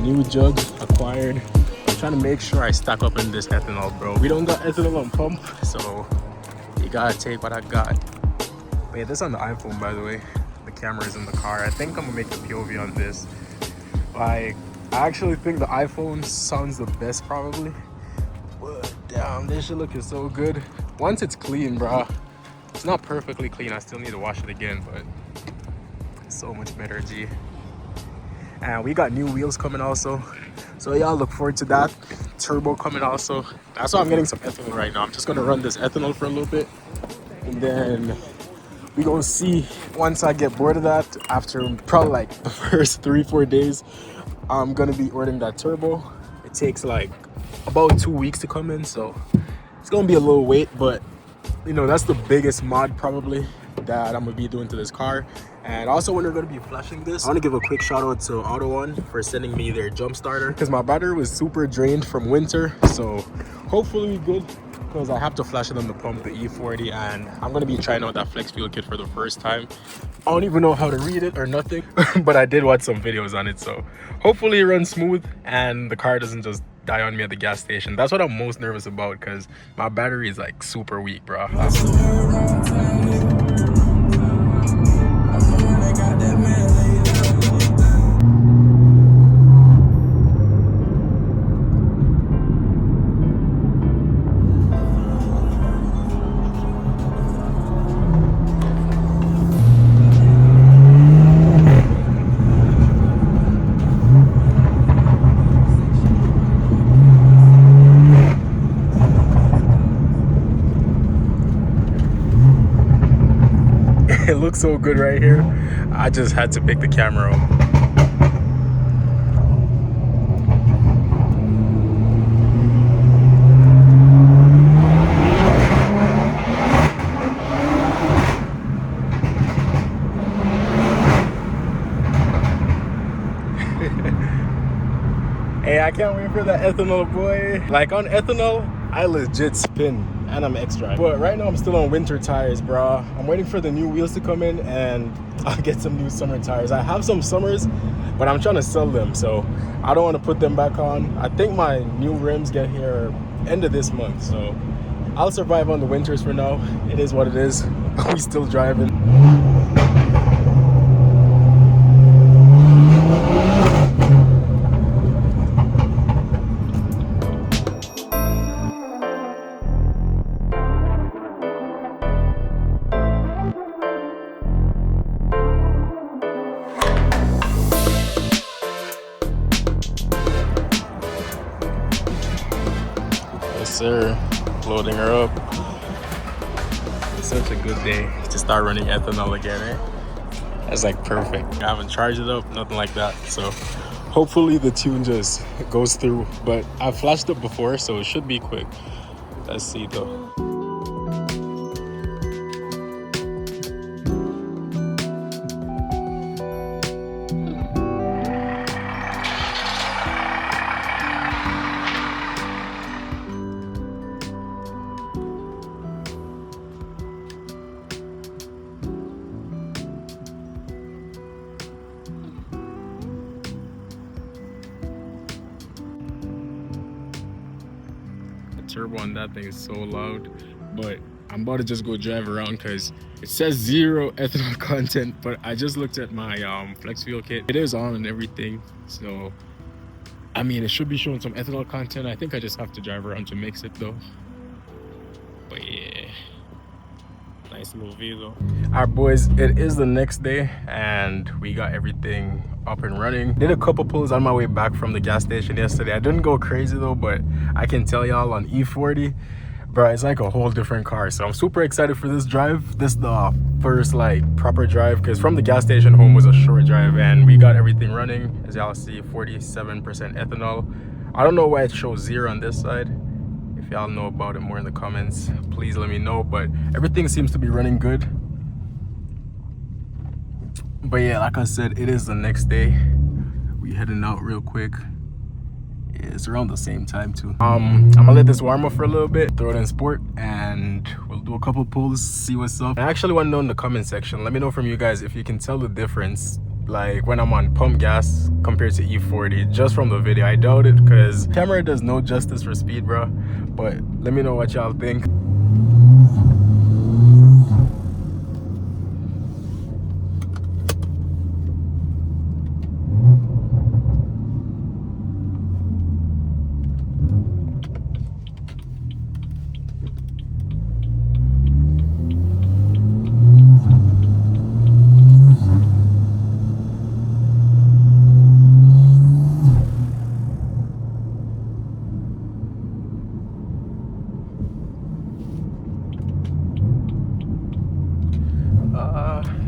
new jug acquired. I'm trying to make sure I stack up in this ethanol, bro. We don't got ethanol on pump, so you gotta take what I got. Wait, this is on the iPhone, by the way. The camera is in the car. I think I'm gonna make the POV on this. Like, I actually think the iPhone sounds the best, probably. But damn, this shit looking so good. Once it's clean, bro. It's not perfectly clean. I still need to wash it again, but it's so much better, G. And we got new wheels coming also, so y'all look forward to that. Turbo coming also. That's why I'm getting some ethanol right now. I'm just gonna run this ethanol for a little bit, and then we gonna see once I get bored of that. After probably like the first 3-4 days, I'm gonna be ordering that turbo. It takes like about 2 weeks to come in, so it's gonna be a little wait, but you know, that's the biggest mod probably that I'm gonna be doing to this car. And also, when we're gonna be flashing this, I want to give a quick shout out to Auto One for sending me their jump starter, because my battery was super drained from winter. So hopefully good, because I have to flash it on the pump, the E40, and I'm gonna be trying out that Flex Fuel Kit for the first time. I don't even know how to read it or nothing, but I did watch some videos on it, so hopefully it runs smooth and the car doesn't just die on me at the gas station. That's what I'm most nervous about, because my battery is like super weak, bro. It looks so good right here. I just had to pick the camera up. Hey, I can't wait for that ethanol, boy. Like, on ethanol, I legit spin, and I'm extra. But right now I'm still on winter tires, bro. I'm waiting for the new wheels to come in, and I'll get some new summer tires. I have some summers, but I'm trying to sell them, so I don't want to put them back on. I think my new rims get here end of this month, so I'll survive on the winters for now. It is what it is. We still driving. Sir, loading her up. It's such a good day to start running ethanol again, eh? That's like perfect. I haven't charged it up, nothing like that, so hopefully the tune just goes through. But I've flashed it before, so it should be quick. Let's see though. Turbo on that thing is so loud, but I'm about to just go drive around because it says 0 ethanol content, but I just looked at my Flex Fuel Kit. It is on and everything, so I mean, it should be showing some ethanol content. I think I just have to drive around to mix it though. But yeah, nice little view. Alright boys, it is the next day and we got everything up and running. Did a couple pulls on my way back from the gas station yesterday. I didn't go crazy though, but I can tell y'all on E40, bro, it's like a whole different car. So I'm super excited for this drive. This is the first like proper drive, because from the gas station home was a short drive, and we got everything running. As y'all see, 47% ethanol. I don't know why it shows 0 on this side. If y'all know about it more in the comments, please let me know. But everything seems to be running good. But yeah, like I said, it is the next day. We heading out real quick. Yeah, it's around the same time too. I'm gonna let this warm up for a little bit, throw it in sport, and we'll do a couple pulls, see what's up. I actually want to know in the comment section, let me know from you guys if you can tell the difference like when I'm on pump gas compared to E40 just from the video. I doubt it because camera does no justice for speed, bro. But let me know what y'all think.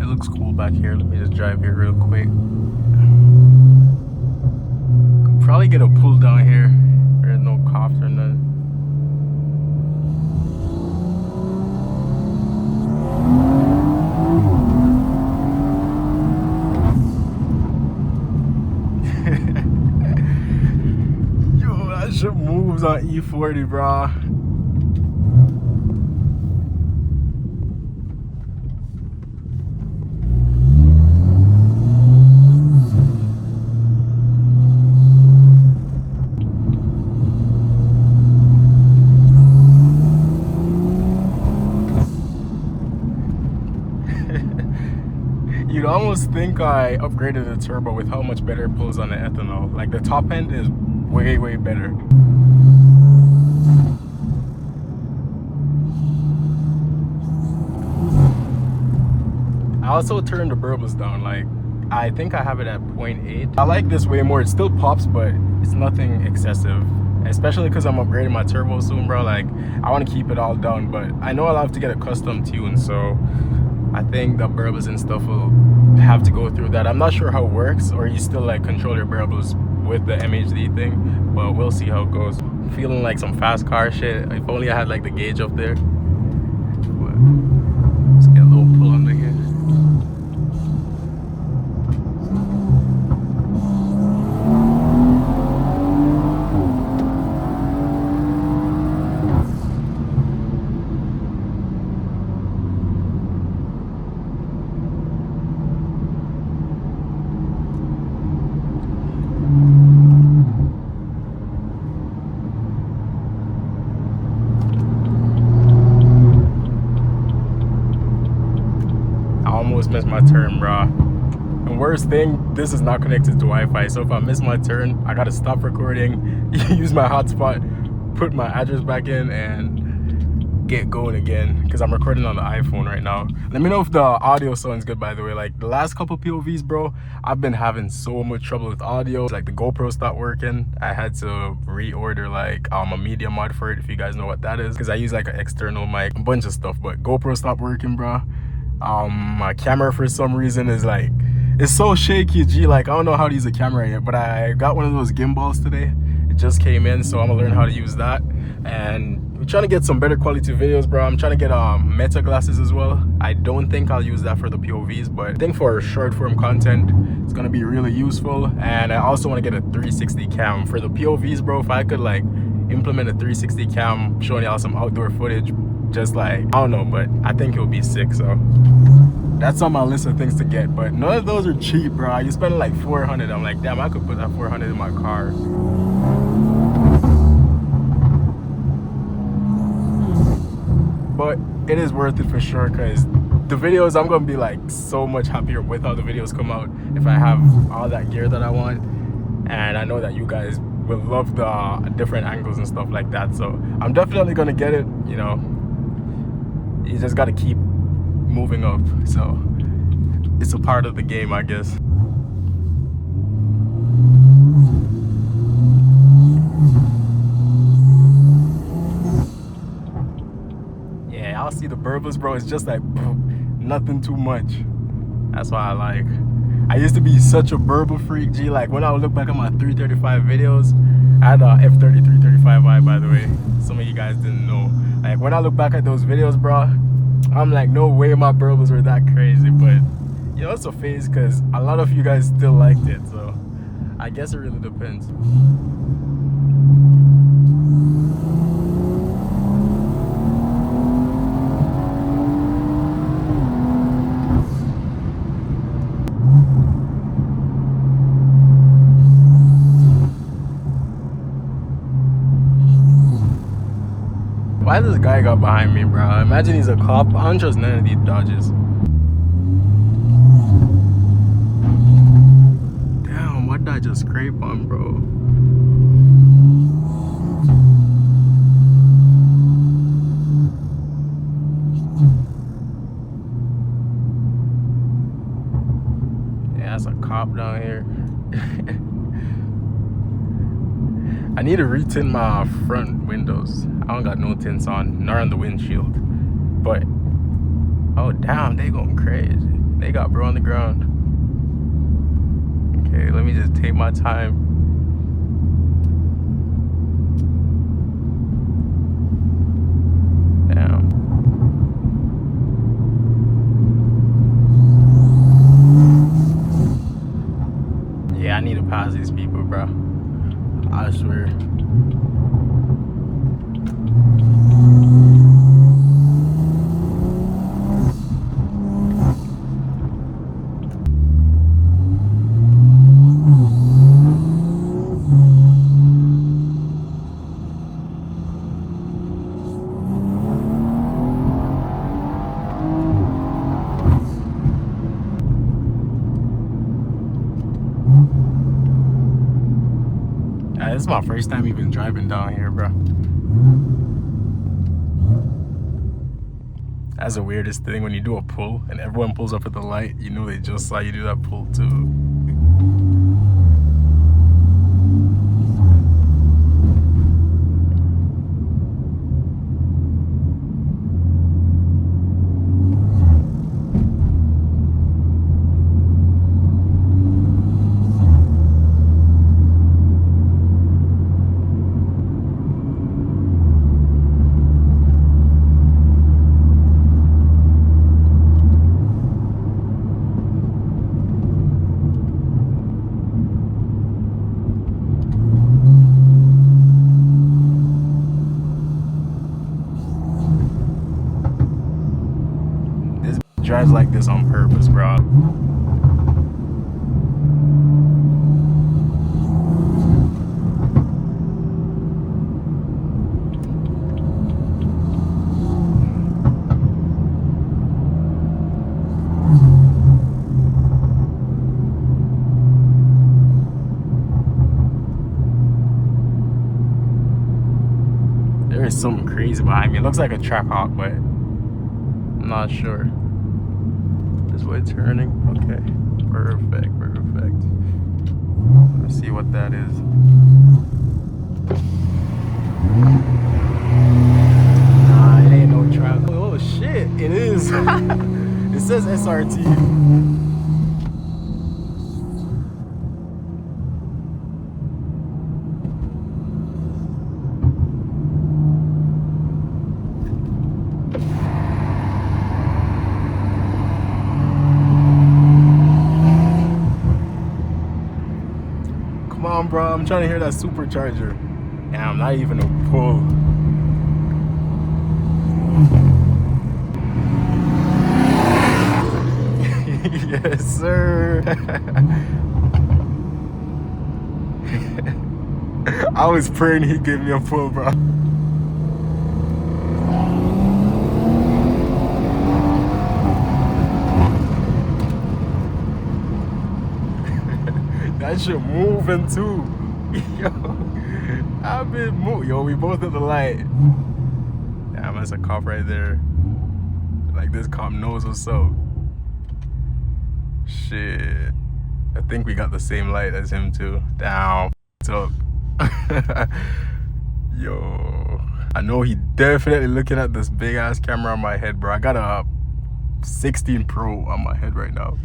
It looks cool back here. Let me just drive here real quick. Could probably get a pull down here. There's no cops or nothing. Yo, that shit moves on E40, bro. You'd almost think I upgraded the turbo with how much better it pulls on the ethanol. Like the top end is way, way better. I also turned the burbles down. Like I think I have it at 0.8. I like this way more. It still pops, but it's nothing excessive. Especially because I'm upgrading my turbo soon, bro. Like I want to keep it all down, but I know I'll have to get a custom tune, so I think the burbles and stuff will have to go through that. I'm not sure how it works, or you still like control your burbles with the MHD thing, but we'll see how it goes. Feeling like some fast car shit. If only I had like the gauge up there. But let's get a little pull under here. Missed my turn, bro. And worst thing, this is not connected to Wi-Fi, so if I miss my turn, I gotta stop recording, use my hotspot, put my address back in, and get going again, because I'm recording on the iPhone right now. Let me know if the audio sounds good, by the way. Like the last couple POVs, bro, I've been having so much trouble with audio. Like the GoPro stopped working. I had to reorder like a media mod for it, if you guys know what that is, because I use like an external mic, a bunch of stuff, but GoPro stopped working, bro. My camera for some reason is like, it's so shaky, G. Like I don't know how to use a camera yet, but I got one of those gimbals today. It just came in, so I'm gonna learn how to use that. And I'm trying to get some better quality videos, bro. I'm trying to get meta glasses as well. I don't think I'll use that for the POVs, but I think for short form content it's gonna be really useful. And I also want to get a 360 cam for the POVs, bro. If I could like implement a 360 cam showing y'all some outdoor footage, just like, I don't know, but I think it'll be sick. So that's on my list of things to get, but none of those are cheap, bro. You spend like 400. I'm like, damn, I could put that 400 in my car. But it is worth it for sure, because the videos, I'm gonna be like so much happier with how the videos come out if I have all that gear that I want. And I know that you guys will love the different angles and stuff like that, so I'm definitely gonna get it. You know, you just gotta keep moving up, so it's a part of the game, I guess. Yeah, I'll see the burbles, bro. It's just like nothing too much. That's why I like. I used to be such a burble freak, G. Like when I would look back at my 335 videos, I had a F30 335i, by the way. Some of you guys didn't know. Like when I look back at those videos, bro, I'm like, no way my burbles were that crazy. But you know, it's a phase, because a lot of you guys still liked it, so I guess it really depends. Why this guy got behind me, bro? Imagine he's a cop. I don't trust none of these Dodges. Damn, what did I just scrape on, bro? Yeah, that's a cop down here. I need to retint my front windows. I don't got no tints on, nor on the windshield. But, oh damn, they going crazy. They got bro on the ground. Okay, let me just take my time. Damn. Yeah, I need to pass these people, bro. I swear. This is my first time even driving down here, bro. That's the weirdest thing when you do a pull and everyone pulls up at the light. You know they just saw you do that pull too. Drives like this on purpose, bro. There is something crazy behind me. It looks like a track hawk, but I'm not sure. Way turning. Okay, perfect. Let's see what that is. Nah, it ain't no truck. Oh shit, it is. It says SRT. Come on, bro. I'm trying to hear that supercharger. Damn, not even a pull. Yes, sir. I was praying he'd give me a pull, bro. That shit moving too. Yo, I've been moving. Yo, we both at the light. Damn, that's a cop right there. Like, this cop knows what's up. Shit. I think we got the same light as him too. Damn, what's up? Yo, I know he definitely looking at this big ass camera on my head, bro. I got a 16 Pro on my head right now.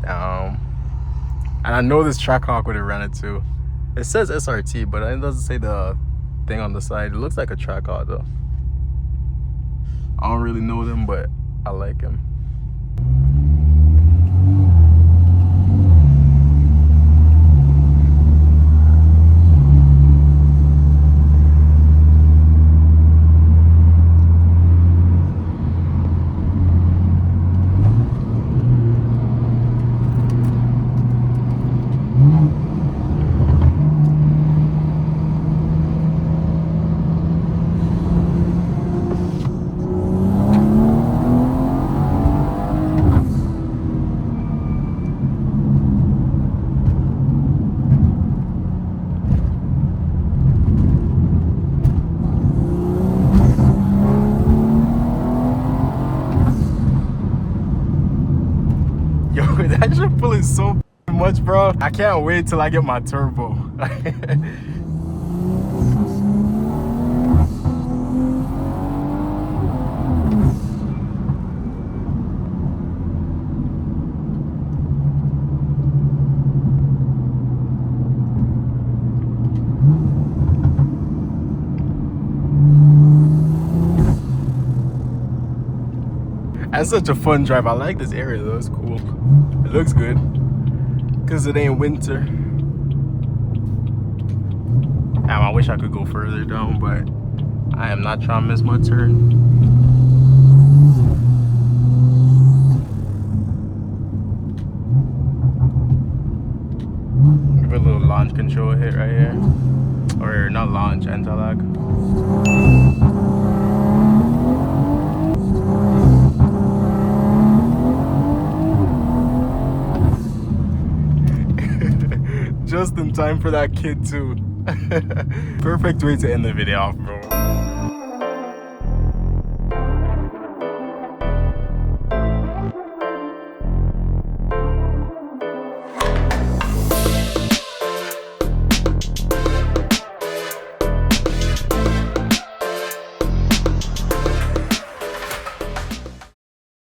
Damn. And I know this Trackhawk would have ran it too. It says SRT, but it doesn't say the thing on the side. It looks like a Trackhawk though. I don't really know them, but I like him. so much, bro. I can't wait till I get my turbo. That's such a fun drive. I like this area though. It's cool. It looks good because it ain't winter. Damn, I wish I could go further down, but I am not trying to miss my turn. Give it a little launch control hit right here, or not launch, anti-lag. Just in time for that kid too. Perfect way to end the video off, bro.